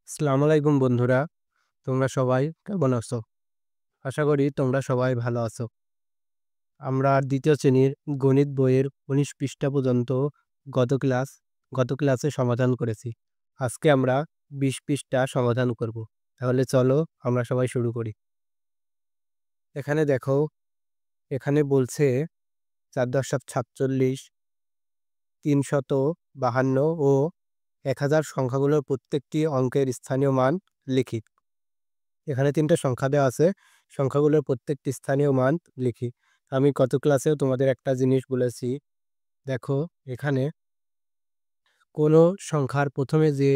আসসালামু আলাইকুম বন্ধুরা, তোমরা সবাই কেমন আছো? আশা করি তোমরা সবাই ভালো আছো। আমরা দ্বিতীয় শ্রেণীর গণিত বইয়ের ১৯ পৃষ্ঠা পর্যন্ত গত ক্লাস গত ক্লাসে সমাধান করেছি। আজকে আমরা ২০ পৃষ্ঠা সমাধান করব। তাহলে চলো আমরা সবাই শুরু করি। এখানে দেখো, এখানে বলছে ৪×৪=৪৭, ৩৫২ ও ১০০০ সংখ্যাগুলোর প্রত্যেকটি অঙ্কের স্থানীয় মান লিখি। এখানে ৩টা সংখ্যা দেওয়া আছে, সংখ্যাগুলোর প্রত্যেকটি স্থানীয় মান লিখি। আমি গত ক্লাসেও তোমাদের একটা জিনিস বলেছি, দেখো এখানে কোনো সংখ্যার প্রথমে যে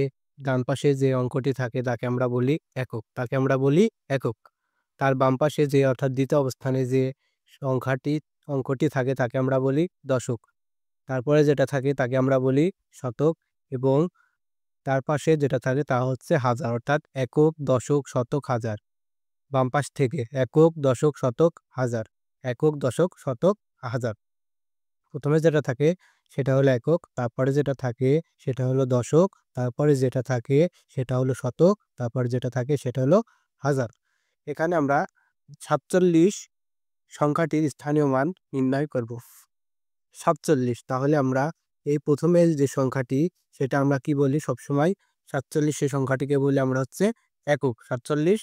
ডান পাশে যে অঙ্কটি থাকে তাকে আমরা বলি একক, তার বাম পাশে যে অর্থাৎ দ্বিতীয় অবস্থানে যে অঙ্কটি থাকে তাকে আমরা বলি দশক, তারপরে যেটা থাকে তাকে আমরা বলি শতক, এবং তার পাশে যেটা থাকে তা হচ্ছে হাজার, অর্থাৎ একক, দশক, শতক, হাজার। বাম পাশ থেকে একক, দশক, শতক, হাজার, একক, দশক, শতক, হাজার। প্রথমে যেটা থাকে সেটা হলো একক, তারপরে যেটা থাকে সেটা হলো দশক, তারপরে যেটা থাকে সেটা হলো শতক, তারপরে যেটা থাকে সেটা হলো হাজার। এখানে আমরা ৪৭ সংখ্যাটির স্থানীয় মান নির্ণয় করব। ৪৭, তাহলে আমরা এই প্রথমে যে সংখ্যাটি সেটা আমরা কি বলি সবসময়? ৪৭ সেই সংখ্যাটিকে বলি আমরা হচ্ছে একক। ৪৭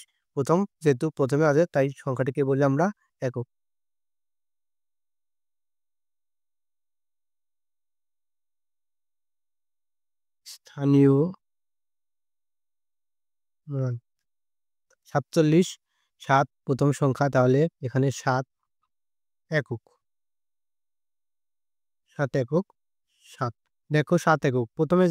যেহেতু প্রথমে আছে তাই সংখ্যাটিকে বলি আমরা একক। স্থানীয় মান ৪৭, ৭ প্রথম সংখ্যা, তাহলে এখানে ৭ একক, ৭ একক, ৭। দেখো ৭ একক প্রথমে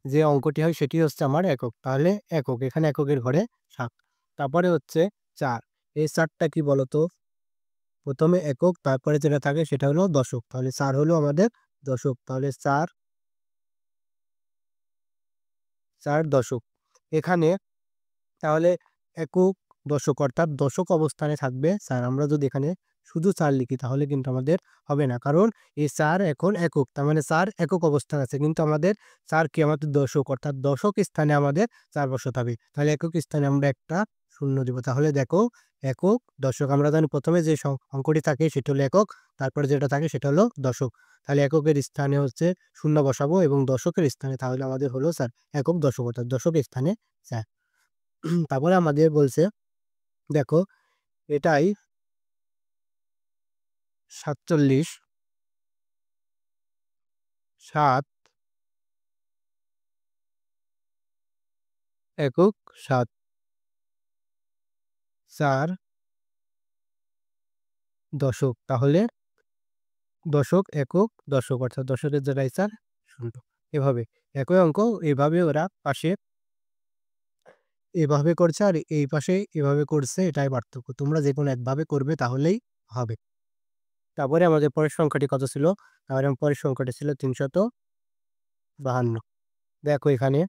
যে অঙ্কটি হয় সেটি হচ্ছে আমার একক, তাহলে একক, এখানে এককের ঘরে ৭। তারপরে হচ্ছে ৪, এই ৪টা কি বলতো? প্রথমে একক, তারপরে যেটা থাকে সেটা হলো দশক, তাহলে ৪ হলো আমাদের দশক, তাহলে ৪ দশক। এখানে তাহলে একক, দশক অর্থাৎ দশক অবস্থানে থাকবে ৪। আমরা যদি এখানে শুধু ৪ লিখি তাহলে কিন্তু আমাদের হবে না, কারণ এই ৪ এখন একক, তার মানে ৪ একক অবস্থান আছে, কিন্তু আমাদের ৪ কি আমাদের দশক, অর্থাৎ দশক স্থানে আমাদের ৪ বসাতে হবে। তাহলে একক স্থানে আমরা একটা শূন্য দিব। তাহলে দেখো একক, দশক, আমরা জানি প্রথমে যে অঙ্কটি থাকে সেটা হলো একক, তারপরে যেটা থাকে সেটা হলো দশক। তাহলে এককের স্থানে হচ্ছে শূন্য বসাবো এবং দশকের স্থানে তাহলে আমাদের হলো ৪, একক, দশক, অর্থাৎ দশক স্থানে ৪। তারপরে আমাদের বলছে, দেখো এটাই ৪৭, ৭ একক, ৭ ৪ দশক, তাহলে দশক, একক, দশক, অর্থাৎ দশকের জায়গায় ৪ শূন্য। এভাবে একই অঙ্ক এভাবে ওরা পাশে এভাবে করছে আর এই পাশে এভাবে করছে, এটাই পার্থক্য। তোমরা যে কোনো একভাবে করবে তাহলেই হবে। তারপরে আমাদের পরের সংখ্যাটি কত ছিল? তাহলে পরের সংখ্যাটি ছিল ৩৫২। দেখো এখানে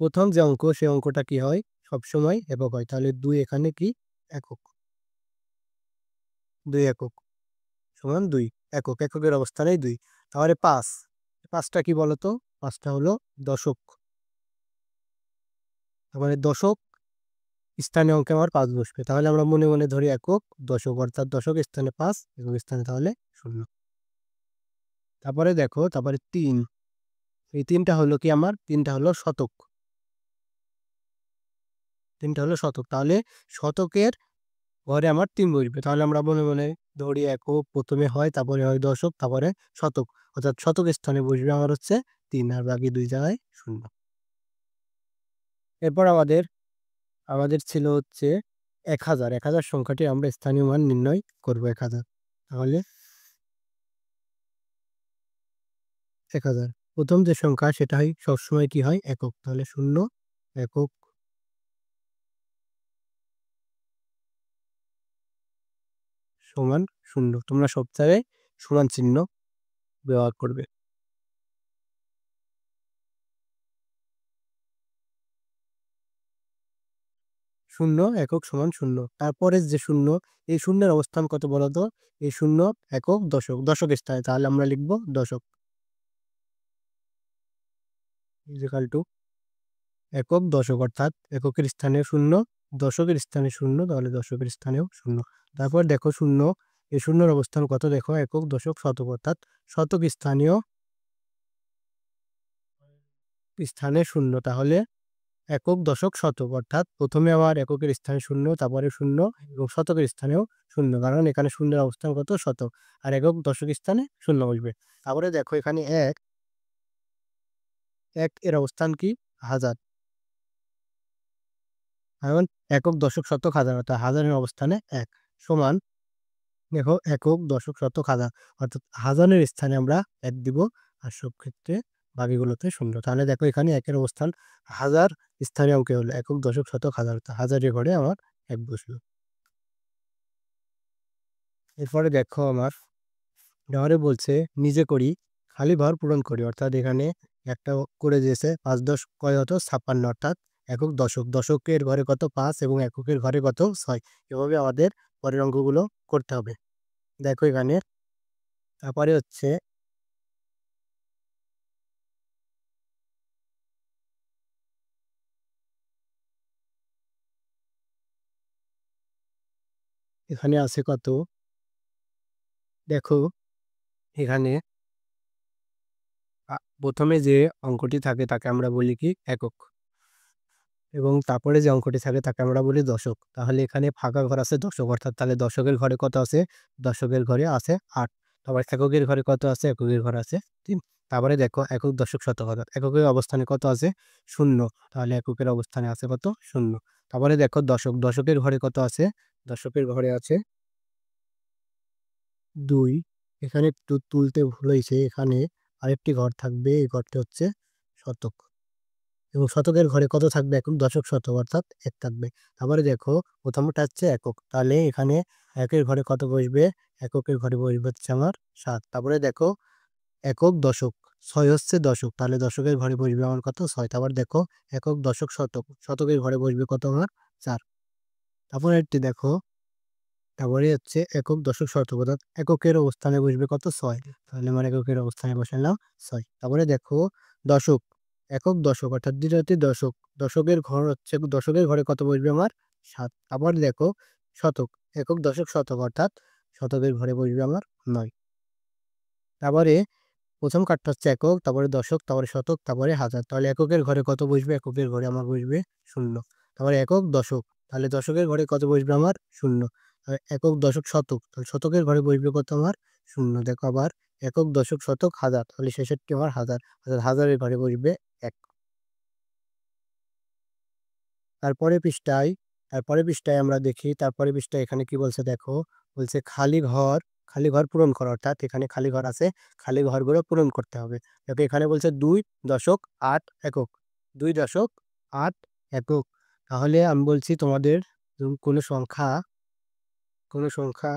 প্রথম যে অঙ্ক সেই অঙ্কটা কি হয়? সবসময় একক হয়। তাহলে ২ এখানে কি? একক। ২ একক সমান ২ একক, এককের অবস্থানেই ২। তাহলে ৫, ৫টা কি বলতো? ৫টা হলো দশক। তার মানে দশক স্থানে অঙ্কে আমার ৫ বসবে। তাহলে আমরা মনে মনে ধরি একক, দশক, অর্থাৎ দশক স্থানে ৫, একক স্থানে তাহলে ০। তারপরে দেখো, তারপরে ৩, এই ৩টা হলো কি আমার? ৩টা হলো শতক। ৩টা হলো শতক। তাহলে শতকের ঘরে আমার ৩ বসবে। তাহলে আমরা মনে মনে ধরি একক প্রথমে হয়, তারপরে হয় দশক, তারপরে শতক, অর্থাৎ শতক স্থানে বসবে আমার হচ্ছে ৩, আর বাকি ২ জায়গায় ০। এরপর আমাদের ছিল হচ্ছে ১০০০। ১০০০ সংখ্যাটি আমরা স্থানীয় মান নির্ণয় করব। ১০০০, তাহলে ১০০০ প্রথম যে সংখ্যা সেটা হয় সবসময় কি হয়? একক, তাহলে ০ একক সমান ০। তোমরা সব জায়গায় সমান চিহ্ন ব্যবহার করবে। ০ একক সমান ০। তারপরে যে ০, এই শূন্যের অবস্থান কত বলতো? এই ০ একক, দশক, দশক স্থানে, তাহলে আমরা লিখব দশক ইকুয়াল টু একক দশক, অর্থাৎ এককের স্থানে শূন্য, দশকের স্থানে শূন্য, তাহলে দশকের স্থানেও শূন্য। তারপর দেখো শূন্য, এই শূন্যর অবস্থান কত দেখো, একক দশক শতক, অর্থাৎ শতক স্থানীয় স্থানে শূন্য, তাহলে একক দশক শতক, অর্থাৎ প্রথমে আবার এককের স্থানে শূন্য, তারপরে শূন্য এবং শতকের স্থানেও শূন্য, কারণ এখানে শূন্যের অবস্থান কত, শতক, আর একক দশক স্থানে শূন্য বসবে। তারপরে দেখো এখানে এক, এক এর অবস্থান কি, হাজার, কারণ একক দশক শতক হাজার, অর্থাৎ হাজারের অবস্থানে এক, সমান দেখো একক দশক শতক হাজার, অর্থাৎ হাজারের স্থানে আমরা এক দিব, আর সব ক্ষেত্রে বাকিগুলোতে শূন্য। তাহলে দেখো এখানে একের অবস্থান হাজার, স্থানীয় অঙ্কে হলো একক দশক শতক হাজার, অর্থাৎ হাজারের ঘরে আমার এক বসলো। এরপরে দেখো আমার ডরে বলছে নিজে করি, খালি ঘর পূরণ করি, অর্থাৎ এখানে একটা করে দিয়েছে 5 × 10 কয় হতো 56, অর্থাৎ একক দশক, দশকের ঘরে কত 5 এবং এককের ঘরে কত 6, এভাবে আমাদের পরের অঙ্কগুলো করতে হবে। দেখো এখানে তারপরে হচ্ছে এখানে আছে কত, দেখো এখানে প্রথমে যে অঙ্কটি থাকে তাকে আমরা বলি কি একক, এবং তারপরে যে অঙ্কটি থাকে তাকে আমরা বলি দশক। তাহলে এখানে ফাঁকা ঘর আছে দশক, অর্থাৎ তাহলে দশকের ঘরে কত আছে, দশকের ঘরে আছে 8, তারপর এককের ঘরে কত আছে, এককের ঘরে আছে 3। তারপরে দেখো একক দশক শতক, অর্থাৎ এককের অবস্থানে কত আছে, শূন্য, তাহলে এককের অবস্থানে আছে কত, শূন্য। তারপরে দেখো দশক, দশকের ঘরে কত আছে, দশকের ঘরে আছে 2, এখানে একটু তুলতে ভুল হয়েছে, এখানে আরেকটি ঘর থাকবে, এই ঘরটি হচ্ছে শতক, এবং শতকের ঘরে কত থাকবে, একক দশক শতক, অর্থাৎ এক থাকবে। তারপরে দেখো প্রথমটা হচ্ছে একক, তাহলে এখানে একের ঘরে কত বসবে, এককের ঘরে বসবে হচ্ছে আমার 7। তারপরে দেখো একক দশক, 6 হচ্ছে দশক, তাহলে দশকের ঘরে বসবে আমার কত, 6। তারপর দেখো একক দশক শতক, শতকের ঘরে বসবে কত আমার 4। তারপরে একটি দেখো, তারপরে হচ্ছে একক দশক শতক, অর্থাৎ এককের অবস্থানে বসবে কত, 6, তাহলে আমার এককের অবস্থানে বসালাম 6। তারপরে দেখো দশক, একক দশক, অর্থাৎ দ্বিতীয়টি দশক, দশকের ঘর হচ্ছে, দশকের ঘরে কত বসবে আমার 7। আবার দেখো শতক, একক দশক শতক, অর্থাৎ শতকের ঘরে বসবে আমার 9। তারপরে প্রথম কার্ডটা হচ্ছে একক, তারপরে দশক, তারপরে শতক, তারপরে হাজার, তাহলে এককের ঘরে কত বসবে, এককের ঘরে আমার বসবে শূন্য। তারপরে একক দশক, তাহলে দশকের ঘরে কত বসবে আমার শূন্য। একক দশক শতক, তাহলে শতকের ঘরে বসবে কত আমার শূন্য। দেখো আবার একক দশক শতক হাজার, তাহলে শেষেরটি আমার হাজার, অর্থাৎ হাজারের ঘরে বসবে এক। তারপরে পৃষ্ঠায় আমরা দেখি, তারপরে পৃষ্ঠায় এখানে কি বলছে দেখো, বলছে খালি ঘর, খালি ঘর পূরণ করো, অর্থাৎ এখানে খালি ঘর আছে, খালি ঘরগুলো পূরণ করতে হবে। দেখো এখানে বলছে 2.8 একক, 2.8 একক, তাহলে আমি বলছি তোমাদের কোনো সংখ্যা, কোনো সংখ্যা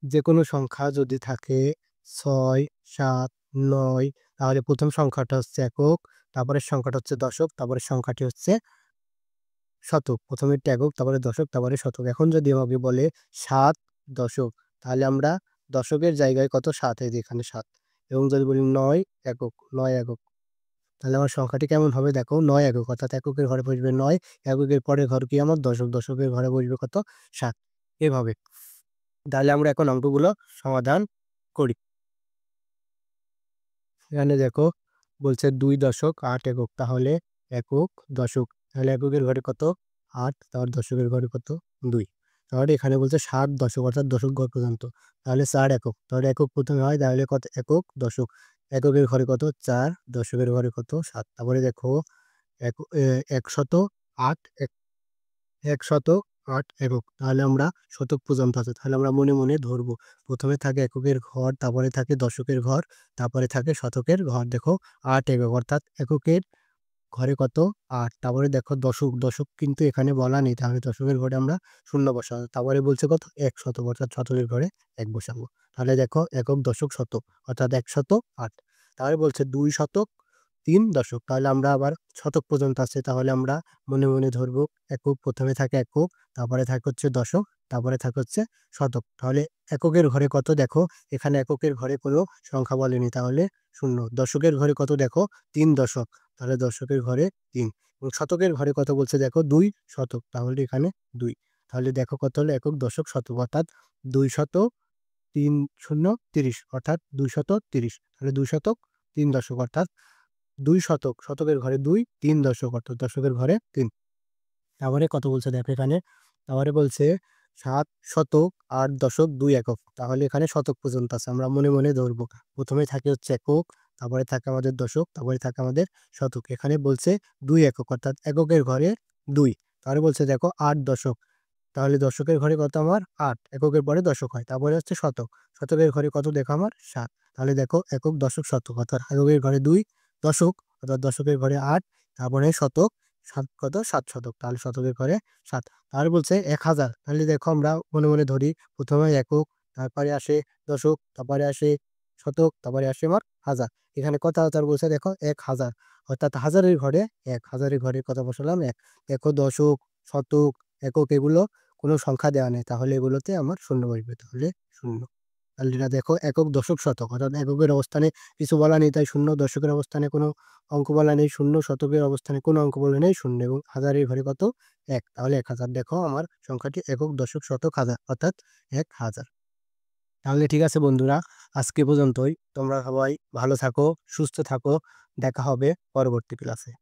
যে কোনো সংখ্যা যদি থাকে 6, 7, 9, তাহলে প্রথম সংখ্যাটা হচ্ছে একক, তারপরে সংখ্যাটা হচ্ছে দশক, তারপরে সংখ্যাটি হচ্ছে শতক, প্রথমে একক, তারপরে দশক, তারপরে শতক। এখন যদি আমাকে বলে 7 দশক, তাহলে আমরা দশকের জায়গায় কত 7, এই যে এখানে 7, এবং যদি বলি 9 একক, 9 একক, তাহলে আমার সংখ্যাটি কেমন হবে দেখো, 9 একক, অর্থাৎ এককের ঘরে বসবে 9, এককের পরের ঘর কি আমার দশক, দশকের ঘরে বসবে কত 7, এভাবে। তাহলে আমরা এখন অঙ্কগুলো সমাধান করি। এখানে দেখো বলছে 2.8 একক, তাহলে একক দশক, তাহলে এককের ঘরে কত 8, তারপর দশকের ঘরে কত 2, তাহলে এখানে বলছে 7 দশক, অর্থাৎ দশক ঘর পর্যন্ত, তাহলে 4 একক, তাহলে একক প্রথমে হয়, তাহলে কত একক দশক, এককের ঘরে কত 4, দশকের ঘরে কত 7। তারপরে দেখো 108 108 একক, তাহলে আমরা শতক পর্যন্ত আছে, তাহলে আমরা মনে মনে ধরবো, প্রথমে থাকে এককের ঘর, তারপরে থাকে দশকের ঘর, তারপরে থাকে শতকের ঘর। দেখো 8 একক, অর্থাৎ এককের ঘরে কত 8, তারপরে দেখো দশক, দশক কিন্তু এখানে বলা নেই, তাহলে দশকের ঘরে আমরা শূন্য বসাবো। তারপরে বলছে কত 1 শতক, অর্থাৎ শতকের ঘরে 1 বসাবো। তাহলে দেখো একক দশক শতক, অর্থাৎ 108। তাহলে বলছে 2 শতক 3 দশক, তাহলে আমরা আবার শতক পর্যন্ত আছে, তাহলে আমরা মনে মনে ধরবো একক, প্রথমে থাকে একক, তারপরে থাকে হচ্ছে দশক, তারপরে থাকে হচ্ছে শতক। তাহলে এককের ঘরে কত দেখো, এখানে এককের ঘরে কোনো সংখ্যা বলেনি, তাহলে 0। দশকের ঘরে কত দেখো, 3 দশক, তাহলে দশকের ঘরে 3। এবং শতকের ঘরে কত বলছে দেখো, 2 শতক, তাহলে এখানে 2। তাহলে দেখো কত হলো একক, দশক, শতক, অর্থাৎ 2 শতক 3 শূন্য 30, অর্থাৎ 230। তাহলে 2 শতক 3 দশক, অর্থাৎ 2 শতক, শতকের ঘরে 2, 3 দশক, অর্থাৎ দশকের ঘরে 3। তারপরে কত বলছে দেখো এখানে, তারপরে বলছে 7 শতক 8 দশক 2 একক। তাহলে এখানে শতক পর্যন্ত আছে, আমরা মনে মনে ধরবো। প্রথমে থাকে হচ্ছে একক, তারপরে থাকে আমাদের দশক, তারপরে থাকে আমাদের শতক। এখানে বলছে 2 একক, অর্থাৎ এককের ঘরে 2। তাহলে বলছে দেখো 8 দশক, তাহলে দশকের ঘরে কত আমার 8, এককের পরে দশক হয়। তারপরে হচ্ছে শতক, শতকের ঘরে কত দেখো আমার 7। তাহলে দেখো একক, দশক, শতক, অর্থাৎ এককের ঘরে 2 দশক, অর্থাৎ দশকের ঘরে 8, তারপরে শতক, 7 কত 7 শতক, তাহলে শতকের ঘরে 7। তাহলে বলছে 1000, তাহলে দেখো আমরা মনে মনে ধরি, প্রথমে একক, তারপরে আসে দশক, তারপরে আসে শতক, তারপরে আসে আমার হাজার। এখানে কত হাজার বলছে দেখো, 1000, অর্থাৎ হাজারের ঘরে 1, হাজারের ঘরে কত বসালাম 1। দেখো দশক, শতক, একক এগুলো কোনো সংখ্যা দেওয়া নেই, তাহলে এগুলোতে আমার শূন্য বসবে, তাহলে 0। তাহলে এটা দেখো একক, দশক, শতক, অর্থাৎ এককের অবস্থানে কিছু বলা নেই, তাই 0। দশকের অবস্থানে কোনো অঙ্ক বলা নেই, 0। শতকের অবস্থানে কোনো অঙ্ক বলা নেই, 0। এবং হাজারের ঘরে কত 1, তাহলে 1000। দেখো আমার সংখ্যাটি একক, দশক, শতক, হাজার, অর্থাৎ 1000। তাহলে ঠিক আছে বন্ধুরা, আজকে পর্যন্তই। তোমরা সবাই ভালো থাকো, সুস্থ থাকো, দেখা হবে পরবর্তী ক্লাসে।